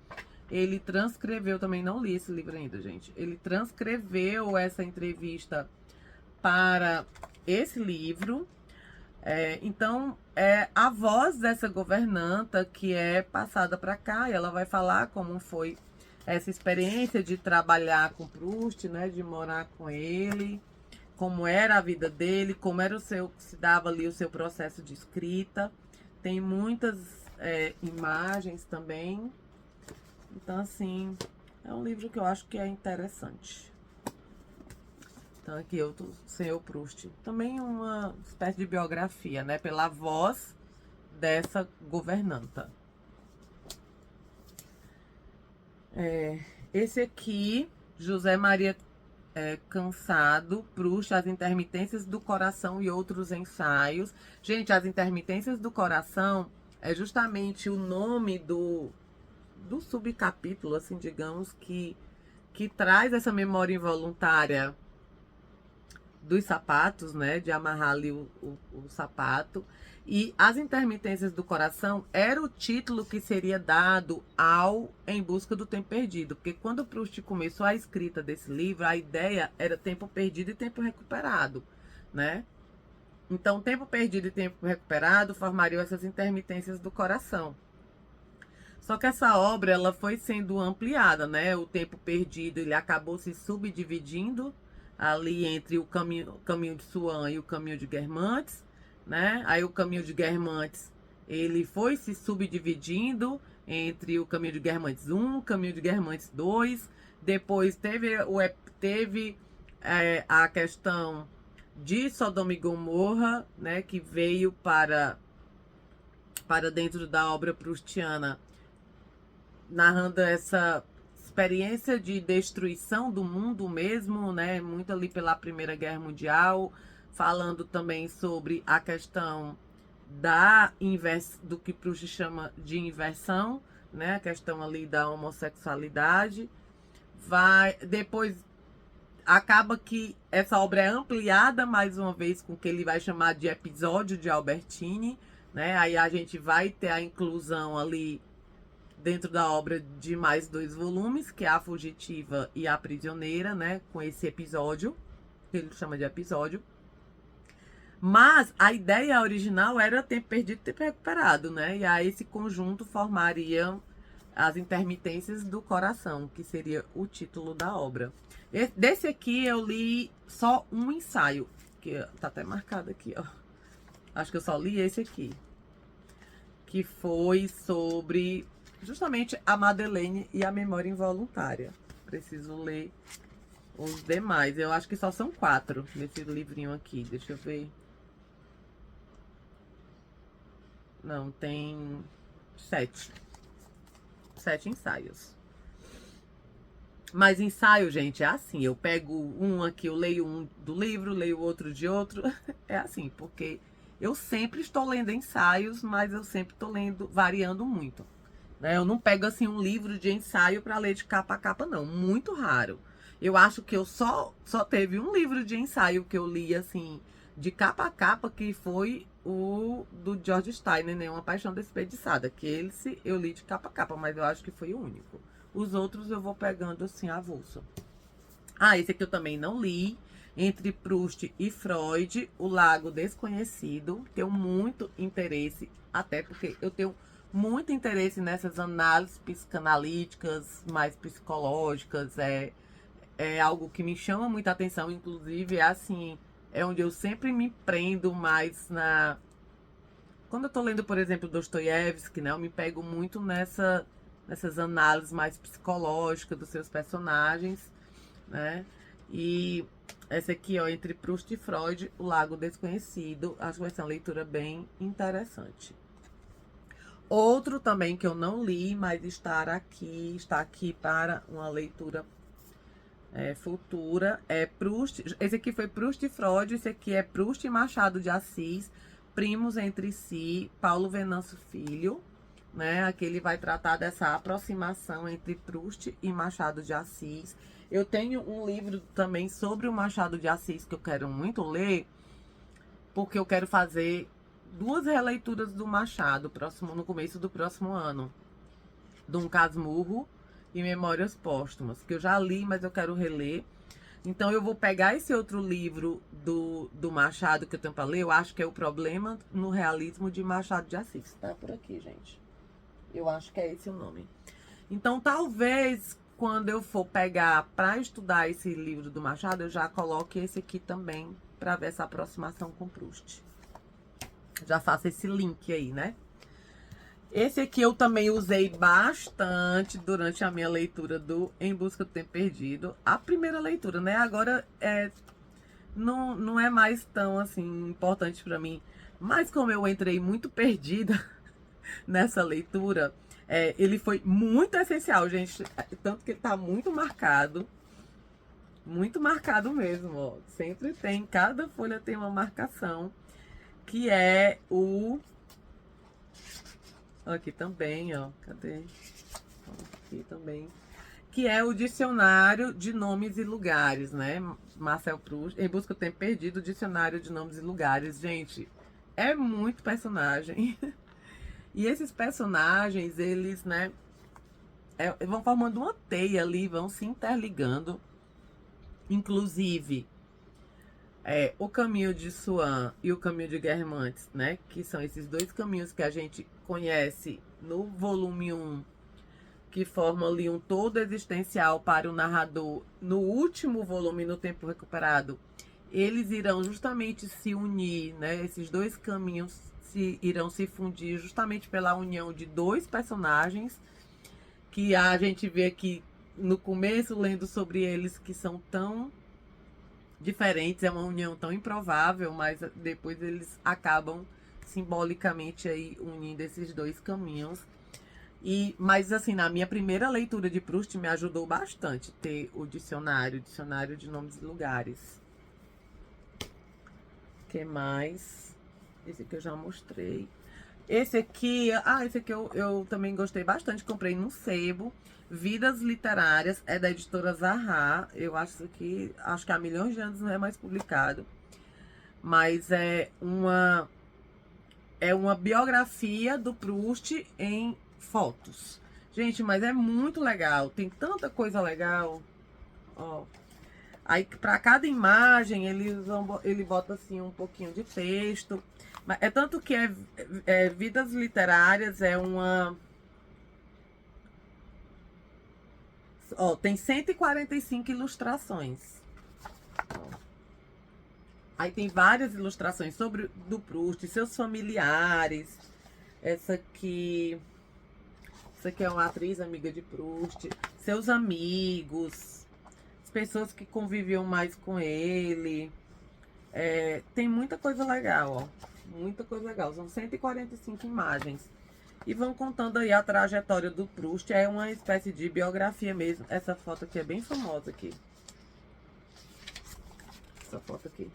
Speaker 1: ele transcreveu, também não li esse livro ainda, gente. Ele transcreveu essa entrevista para esse livro. Então, é a voz dessa governanta que é passada para cá, e ela vai falar como foi essa experiência de trabalhar com Proust, né, de morar com ele, como era a vida dele, como era se dava ali o seu processo de escrita. Tem muitas imagens também. Então, assim, é um livro que eu acho que é interessante. Então, aqui, Senhor Proust. Também uma espécie de biografia, né? Pela voz dessa governanta. Esse aqui, José Maria Cansado, Proust, As Intermitências do Coração e Outros Ensaios. Gente, As Intermitências do Coração é justamente o nome do subcapítulo, assim, digamos, que traz essa memória involuntária dos sapatos, né? De amarrar ali o sapato. E As Intermitências do Coração era o título que seria dado ao Em Busca do Tempo Perdido. Porque quando Proust começou a escrita desse livro, a ideia era tempo perdido e tempo recuperado, né? Então, tempo perdido e tempo recuperado formariam essas intermitências do coração. Só que essa obra ela foi sendo ampliada, né? O tempo perdido ele acabou se subdividindo ali entre o caminho de Swan e o caminho de Guermantes, né? Aí o caminho de Guermantes ele foi se subdividindo entre o caminho de Guermantes 1, o caminho de Guermantes 2, depois teve a questão de Sodoma e Gomorra, né? Que veio para dentro da obra proustiana, narrando essa experiência de destruição do mundo mesmo, né? Muito ali pela Primeira Guerra Mundial, falando também sobre a questão do que Proust chama de inversão, né? A questão ali da homossexualidade. Depois acaba que essa obra é ampliada mais uma vez com o que ele vai chamar de episódio de Albertine, né? Aí a gente vai ter a inclusão ali dentro da obra de mais 2 volumes, que é A Fugitiva e A Prisioneira, né? Com esse episódio, que ele chama de episódio. Mas a ideia original era Tempo Perdido e Tempo Recuperado, né? E aí esse conjunto formaria As Intermitências do Coração, que seria o título da obra. Desse aqui eu li só um ensaio, que tá até marcado aqui, ó. Acho que eu só li esse aqui, que foi sobre justamente a Madeleine e a memória involuntária. Preciso ler os demais. Eu acho que só são 4 nesse livrinho aqui. Deixa eu ver. Não, tem 7. 7 ensaios. Mas ensaio, gente, é assim. Eu pego um aqui, eu leio um do livro, leio outro de outro. É assim, porque eu sempre estou lendo ensaios, mas eu sempre estou lendo, variando muito. Eu não pego assim um livro de ensaio para ler de capa a capa, não. Muito raro. Eu acho que eu só teve um livro de ensaio que eu li assim de capa a capa, que foi o do George Steiner, né? Uma Paixão Desperdiçada. Que esse eu li de capa a capa, mas eu acho que foi o único. Os outros eu vou pegando assim avulso. Ah, esse aqui eu também não li. Entre Proust e Freud, O Lago Desconhecido. Tenho muito interesse, até porque eu tenho muito interesse nessas análises psicanalíticas, mais psicológicas. É algo que me chama muita atenção, inclusive, assim, é onde eu sempre me prendo mais na... Quando eu tô lendo, por exemplo, Dostoiévski, né, eu me pego muito nessas análises mais psicológicas dos seus personagens, né? E essa aqui, ó, Entre Proust e Freud, O Lago Desconhecido, acho que vai ser uma leitura bem interessante. Outro também que eu não li, mas está aqui para uma leitura futura, é Proust. Esse aqui foi Proust e Freud, esse aqui é Proust e Machado de Assis, Primos Entre Si, Paulo Venâncio Filho, né? Aqui ele vai tratar dessa aproximação entre Proust e Machado de Assis. Eu tenho um livro também sobre o Machado de Assis que eu quero muito ler, porque eu quero fazer 2 releituras do Machado no começo do próximo ano. Dom Casmurro e Memórias Póstumas, que eu já li, mas eu quero reler. Então eu vou pegar esse outro livro do Machado que eu tenho para ler, eu acho que é O Problema no Realismo de Machado de Assis. Tá por aqui, gente. Eu acho que é esse o nome. Então talvez quando eu for pegar para estudar esse livro do Machado, eu já coloque esse aqui também para ver essa aproximação com Proust. Já faço esse link aí, né? Esse aqui eu também usei bastante durante a minha leitura do Em Busca do Tempo Perdido. A primeira leitura, né? Agora não é mais tão assim importante para mim. Mas como eu entrei muito perdida nessa leitura, ele foi muito essencial, gente. Tanto que ele tá muito marcado. muito marcado mesmo, ó. Sempre tem, cada folha tem uma marcação, que é o... Aqui também, ó, cadê? Aqui também. Que é o Dicionário de Nomes e Lugares, né? Marcel Proust, Em Busca do Tempo Perdido, Dicionário de Nomes e Lugares. Gente, é muito personagem. E esses personagens, eles, né, vão formando uma teia ali, vão se interligando. Inclusive, o caminho de Swan e o caminho de Guermantes, né? Que são esses dois caminhos que a gente conhece no volume 1, que formam ali um todo existencial para o narrador. No último volume, No Tempo Recuperado, eles irão justamente se unir, né? Esses dois caminhos irão se fundir justamente pela união de dois personagens, que a gente vê aqui no começo, lendo sobre eles, que são tão diferentes, é uma união tão improvável, mas depois eles acabam simbolicamente aí unindo esses dois caminhos. Mas assim, na minha primeira leitura de Proust me ajudou bastante ter o dicionário de nomes e lugares. O que mais? Esse aqui eu já mostrei. Esse aqui eu também gostei bastante, comprei no sebo. Vidas Literárias, é da editora Zahar. Eu acho isso aqui, acho que há milhões de anos não é mais publicado. Mas é uma biografia do Proust em fotos. Gente, mas é muito legal, tem tanta coisa legal. Ó. Aí, para cada imagem, ele bota assim um pouquinho de texto. É tanto que Vidas Literárias é uma... Ó, tem 145 ilustrações. Ó. Aí tem várias ilustrações do Proust, seus familiares. Essa aqui é uma atriz amiga de Proust. Seus amigos, as pessoas que conviviam mais com ele. Tem muita coisa legal, ó. Muita coisa legal. São 145 imagens. E vão contando aí a trajetória do Proust. É uma espécie de biografia mesmo. Essa foto aqui é bem famosa aqui. Essa foto aqui.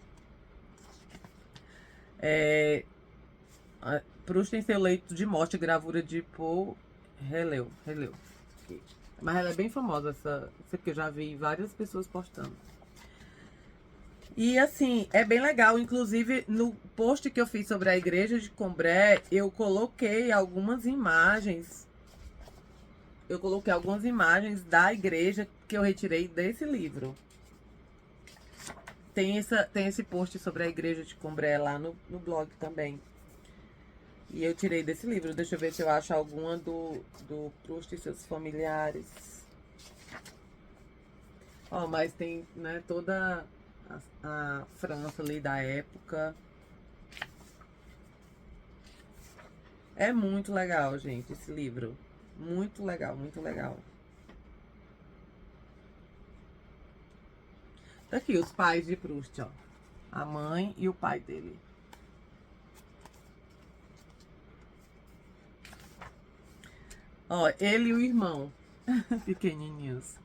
Speaker 1: Proust em seu leito de morte, gravura de Paul Releu. Mas ela é bem famosa, essa que eu já vi várias pessoas postando. E assim, é bem legal. Inclusive, no post que eu fiz sobre a igreja de Combray, eu coloquei algumas imagens. Eu coloquei algumas imagens da igreja que eu retirei desse livro. Tem esse post sobre a igreja de Combray lá no blog também. E eu tirei desse livro. Deixa eu ver se eu acho alguma do Proust e seus familiares. Ó, mas tem, né, toda a França ali da época. É muito legal, gente, esse livro. Muito legal, muito legal. Tá aqui os pais de Proust, ó. A mãe e o pai dele. Ó, ele e o irmão. Pequenininhos.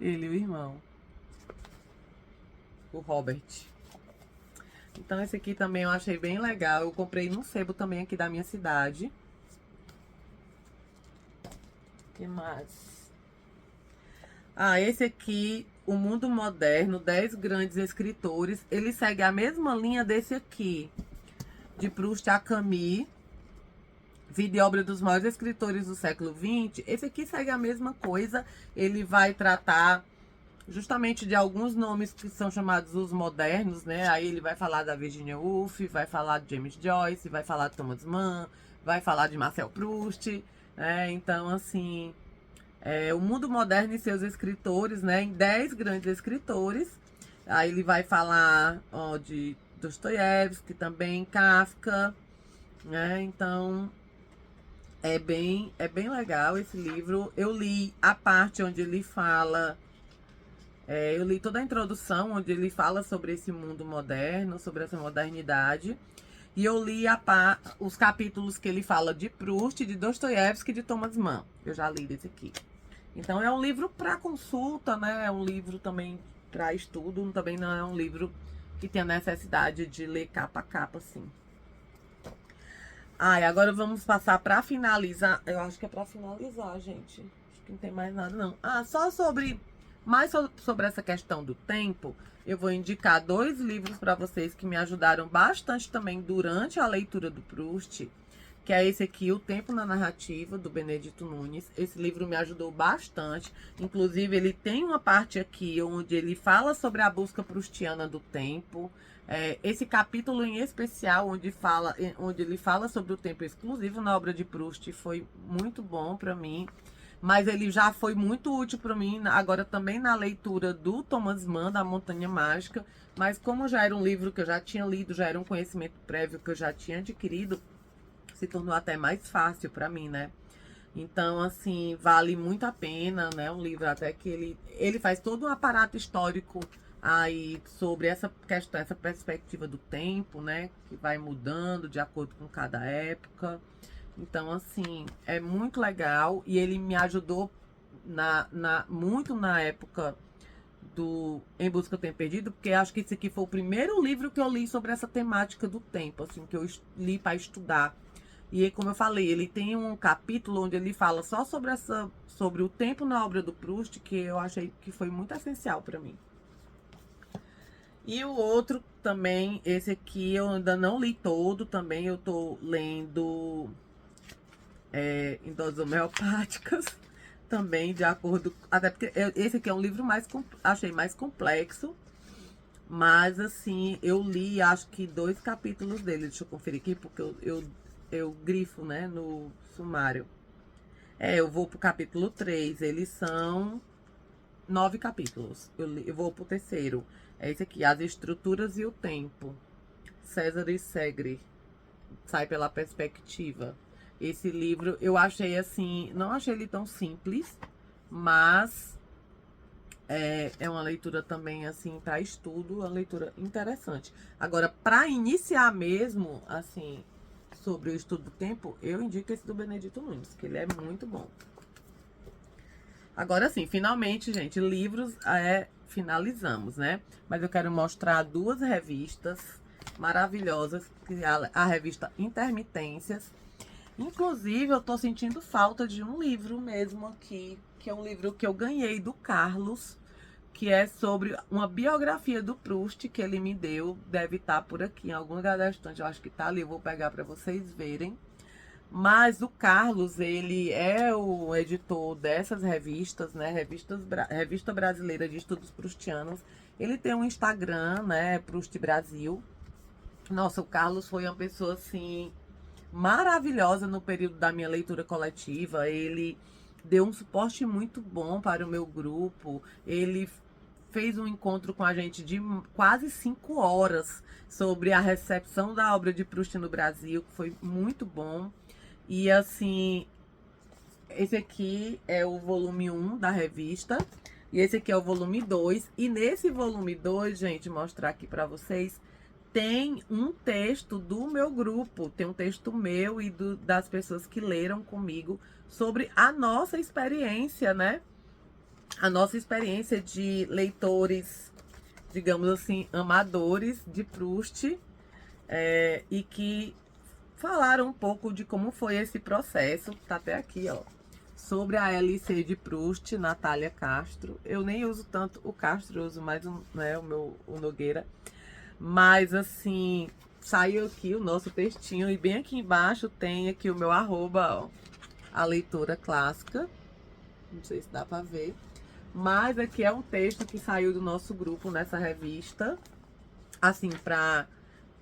Speaker 1: Ele e o irmão. O Robert. Então esse aqui também eu achei bem legal. Eu comprei num sebo também aqui da minha cidade. O que mais? Esse aqui, O Mundo Moderno, 10 Grandes Escritores. Ele segue a mesma linha desse aqui. De Proust a Camus. Vida e obra dos maiores escritores do século XX. Esse aqui segue a mesma coisa. Ele vai tratar justamente de alguns nomes que são chamados os modernos, né? Aí ele vai falar da Virginia Woolf, vai falar de James Joyce, vai falar de Thomas Mann, vai falar de Marcel Proust, né? Então, assim, o mundo moderno e seus escritores, né? Em 10 grandes escritores. Aí ele vai falar de Dostoiévski também, Kafka, né? Então... É bem legal esse livro. Eu li a parte onde ele fala... eu li toda a introdução, onde ele fala sobre esse mundo moderno, sobre essa modernidade. E eu li os capítulos que ele fala de Proust, de Dostoiévski e de Thomas Mann. Eu já li desse aqui. Então é um livro para consulta, né? É um livro também para estudo, também não é um livro que tenha necessidade de ler capa a capa, assim. Ah, e agora vamos passar para finalizar. Eu acho que é para finalizar, gente. Acho que não tem mais nada, não. Ah, só sobre... Mais sobre essa questão do tempo, eu vou indicar 2 livros para vocês que me ajudaram bastante também durante a leitura do Proust, que é esse aqui, O Tempo na Narrativa, do Benedito Nunes. Esse livro me ajudou bastante. Inclusive, ele tem uma parte aqui onde ele fala sobre a busca proustiana do tempo. Esse capítulo em especial, onde ele fala sobre o tempo exclusivo na obra de Proust, foi muito bom para mim. Mas ele já foi muito útil para mim, agora também na leitura do Thomas Mann, da Montanha Mágica. Mas como já era um livro que eu já tinha lido, já era um conhecimento prévio que eu já tinha adquirido, se tornou até mais fácil para mim, né? Então, assim, vale muito a pena, né? Um livro até que ele faz todo um aparato histórico aí sobre essa questão, essa perspectiva do tempo, né? Que vai mudando de acordo com cada época. Então, assim, é muito legal e ele me ajudou muito na época do Em Busca do Tempo Perdido, porque acho que esse aqui foi o primeiro livro que eu li sobre essa temática do tempo, assim, que eu li para estudar. E como eu falei, ele tem um capítulo onde ele fala só sobre o tempo na obra do Proust, que eu achei que foi muito essencial para mim. E o outro também, esse aqui eu ainda não li todo, também eu tô lendo em doses homeopáticas, também de acordo... Até porque esse aqui é um livro achei mais complexo, mas assim, eu li acho que 2 capítulos dele, deixa eu conferir aqui, porque eu grifo, né, no sumário. Eu vou pro capítulo 3, eles são 9 capítulos, eu vou pro terceiro. É esse aqui, As Estruturas e o Tempo, César e Segre, Sai pela Perspectiva. Esse livro eu achei assim, não achei ele tão simples, mas é uma leitura também assim para estudo, uma leitura interessante. Agora, para iniciar mesmo, assim, sobre o estudo do tempo, eu indico esse do Benedito Nunes, que ele é muito bom. Agora sim, finalmente, gente, livros finalizamos, né? Mas eu quero mostrar 2 revistas maravilhosas, que é a revista Intermitências. Inclusive, eu tô sentindo falta de um livro mesmo aqui, que é um livro que eu ganhei do Carlos, que é sobre uma biografia do Proust que ele me deu. Deve estar por aqui, em algum lugar da estante, eu acho que tá ali, eu vou pegar para vocês verem. Mas o Carlos, ele é o editor dessas revistas, né? Revista Brasileira de Estudos Proustianos. Ele tem um Instagram, né? Proust Brasil. Nossa, o Carlos foi uma pessoa, assim, maravilhosa no período da minha leitura coletiva. Ele deu um suporte muito bom para o meu grupo. Ele fez um encontro com a gente de quase 5 horas sobre a recepção da obra de Proust no Brasil, que foi muito bom. E assim, esse aqui é o volume 1 da revista. E esse aqui é o volume 2. E nesse volume 2, gente, mostrar aqui pra vocês, tem um texto do meu grupo. Tem um texto meu e das pessoas que leram comigo sobre a nossa experiência, né? A nossa experiência de leitores, digamos assim, amadores de Proust. E que falaram um pouco de como foi esse processo, tá até aqui, ó, sobre a LC de Proust, Natália Castro. Eu nem uso tanto o Castro, eu uso mais né, o Nogueira. Mas, assim, saiu aqui o nosso textinho e bem aqui embaixo tem aqui o meu arroba, ó, a leitura clássica. Não sei se dá pra ver. Mas aqui é um texto que saiu do nosso grupo nessa revista, assim, pra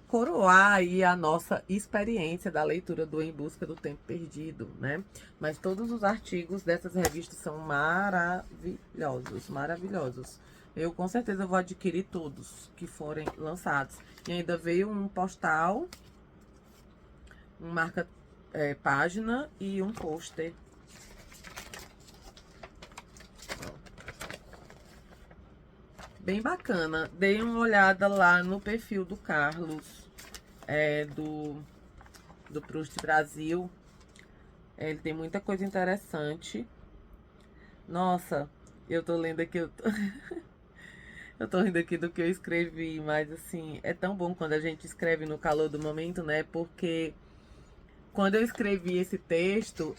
Speaker 1: coroar aí a nossa experiência da leitura do Em Busca do Tempo Perdido, né? Mas todos os artigos dessas revistas são maravilhosos, maravilhosos. Eu com certeza vou adquirir todos que forem lançados. E ainda veio um postal, um marca página e um pôster. Bem bacana. Dei uma olhada lá no perfil do Carlos, do Proust Brasil. Ele tem muita coisa interessante. Nossa, eu tô lendo aqui. Eu tô rindo aqui do que eu escrevi, mas assim, é tão bom quando a gente escreve no calor do momento, né? Porque quando eu escrevi esse texto,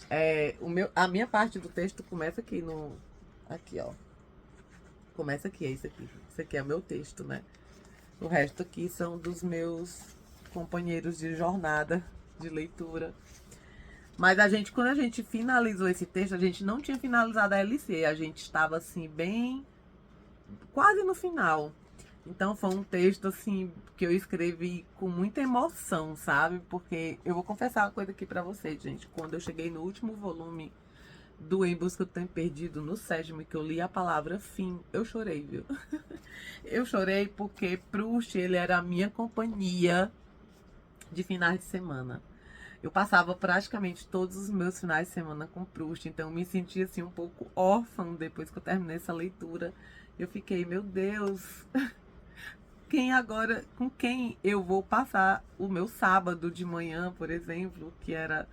Speaker 1: a minha parte do texto começa aqui no. Aqui, ó. Começa aqui, é isso aqui. Isso aqui é o meu texto, né? O resto aqui são dos meus companheiros de jornada de leitura. Mas quando a gente finalizou esse texto, a gente não tinha finalizado a LC. A gente estava assim, bem. Quase no final. Então foi um texto assim que eu escrevi com muita emoção, sabe? Porque eu vou confessar uma coisa aqui pra vocês, gente. Quando eu cheguei no último volume do Em Busca do Tempo Perdido, no 7º, que eu li a palavra fim, eu chorei, viu? Eu chorei porque Proust, ele era a minha companhia de finais de semana. Eu passava praticamente todos os meus finais de semana com Proust, então eu me sentia assim um pouco órfã depois que eu terminei essa leitura. Eu fiquei, meu Deus, com quem eu vou passar o meu sábado de manhã, por exemplo, que era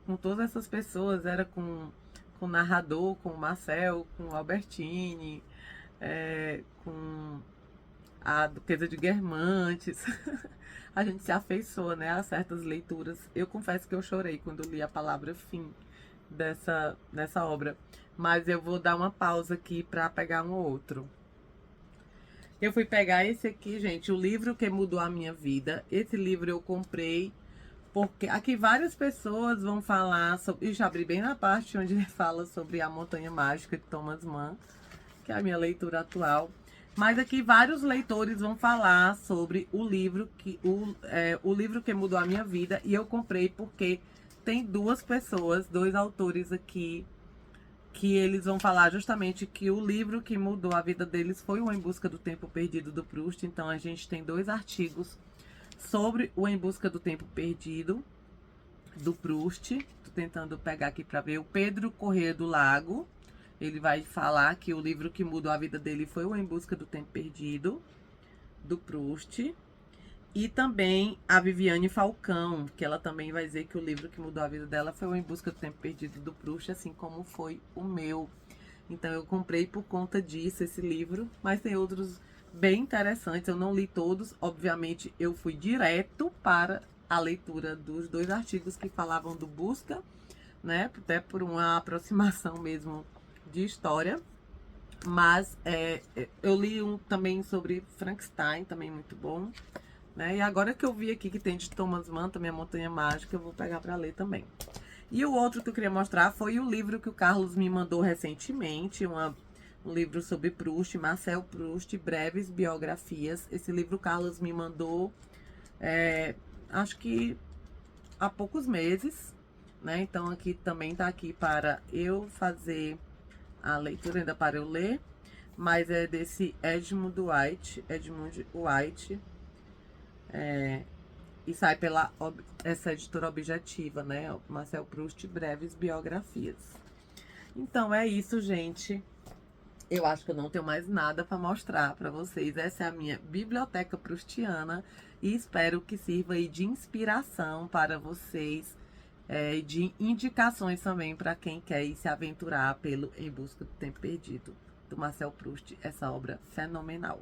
Speaker 1: com todas essas pessoas, era com o narrador, com o Marcel, com o Albertini, com a Duquesa de Guermantes. A gente se afeiçoa, né, a certas leituras. Eu confesso que eu chorei quando li a palavra fim dessa obra. Mas eu vou dar uma pausa aqui para pegar um outro. Eu fui pegar esse aqui, gente, o livro que mudou a minha vida. Esse livro eu comprei porque aqui várias pessoas vão falar sobre... Ixi, abri bem na parte onde ele fala sobre A Montanha Mágica de Thomas Mann, que é a minha leitura atual. Mas aqui vários leitores vão falar sobre o livro que mudou a minha vida. E eu comprei porque tem dois autores aqui, que eles vão falar justamente que o livro que mudou a vida deles foi o Em Busca do Tempo Perdido, do Proust. Então a gente tem 2 artigos sobre o Em Busca do Tempo Perdido, do Proust. Tô tentando pegar aqui para ver. O Pedro Corrêa do Lago, ele vai falar que o livro que mudou a vida dele foi o Em Busca do Tempo Perdido, do Proust. E também a Viviane Falcão, que ela também vai dizer que o livro que mudou a vida dela foi o Em Busca do Tempo Perdido, do Proust, assim como foi o meu. Então eu comprei por conta disso esse livro, mas tem outros bem interessantes. Eu não li todos, obviamente eu fui direto para a leitura dos 2 artigos que falavam do Busca, né? Até por uma aproximação mesmo de história. Mas eu li um também sobre Frankenstein, também muito bom. Né? E agora que eu vi aqui que tem de Thomas Mann, também A Montanha Mágica, eu vou pegar para ler também. E o outro que eu queria mostrar foi o livro que o Carlos me mandou recentemente, um livro sobre Proust, Marcel Proust, Breves Biografias. Esse livro o Carlos me mandou, acho que há poucos meses, né? Então aqui também tá aqui para eu fazer a leitura, ainda para eu ler, mas é desse Edmund White. E sai pela essa editora objetiva, né? Marcel Proust, Breves Biografias. Então é isso, gente. Eu acho que eu não tenho mais nada para mostrar para vocês. Essa é a minha biblioteca proustiana e espero que sirva aí de inspiração para vocês, de indicações também para quem quer ir se aventurar pelo Em Busca do Tempo Perdido, do Marcel Proust, essa obra fenomenal.